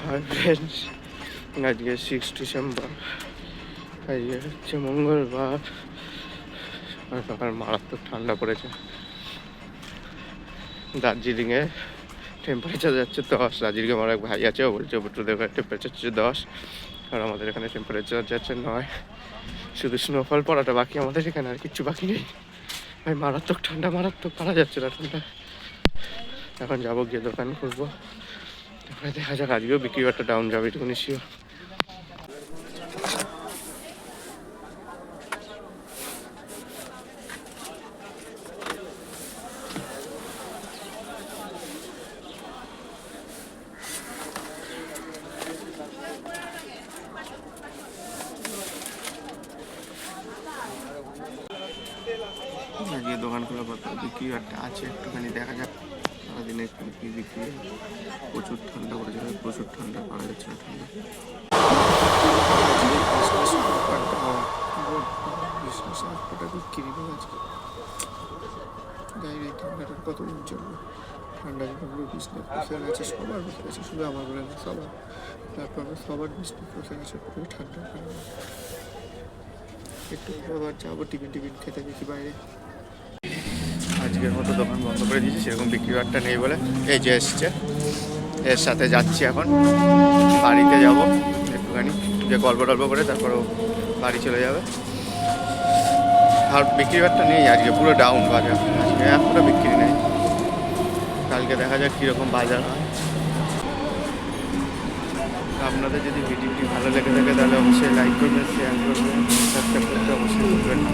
Hi friends, আজকে 6 December, আজকে হচ্ছে মঙ্গলবার। সকাল মারাত্মক ঠান্ডা পড়েছে। দার্জিলিংয়ে টেম্পারেচার যাচ্ছে 10। দার্জিলিংয়ে আমার এক ভাই আছে, ও বলছে তোদের টেম্পারেচার হচ্ছে 10, আর আমাদের এখানে টেম্পারেচার যাচ্ছে 9। শুধু স্নোফল পড়াটা বাকি, আমাদের এখানে আর কিচ্ছু বাকি নেই। ভাই মারাত্মক ঠান্ডা, মারাত্মক পারা যাচ্ছে না ঠান্ডা। এখন যাবো, গিয়ে দোকান খুলবো, তারপরে দেখা যাক। আজকেও বিক্রি বাট্টা ডাউন যাবে, এটুকুনি শিওর। আজকে দোকান খোলা কথা, বিক্রি একটা আছে, একটুখানি দেখা যাক সারাদিনে কি বিক্রি। প্রচুর ঠান্ডা পড়েছে, প্রচুর ঠান্ডা, পারা যাচ্ছে না ঠান্ডা। বিক্রি আজকে গাড়ি ঠান্ডাটার কতদিন চলবে? ঠান্ডা পুরো বিজনেস বসে গেছে, সবার বসে গেছে, শুধু আমার বলে না, সবার। তারপরে সবার বিজনেস বসে গেছে পুরো ঠান্ডার কারণে। একটু আবার যাবো টিফিন খেতে দেখি বাইরে। আজকের মতো দোকান বন্ধ করে দিয়েছি, সেরকম বিক্রি বাট্টা নেই বলে। এই যে এসছে, এর সাথে যাচ্ছি এখন বাড়িতে, যাব একটুখানি যে গল্প টল্প করে, তারপরেও বাড়ি চলে যাবে। আর বিক্রি বাট্টা নেই আজকে, পুরো ডাউন বাজার আজকে, এতটা বিক্রি নেই। কালকে দেখা যাক কীরকম বাজার হয়। আপনাদের যদি ভিডিওটি ভালো লেগে থাকে তাহলে অবশ্যই লাইক করবেন, শেয়ার করবেন, সাবস্ক্রাইব করতে অবশ্যই ভুলবেন না।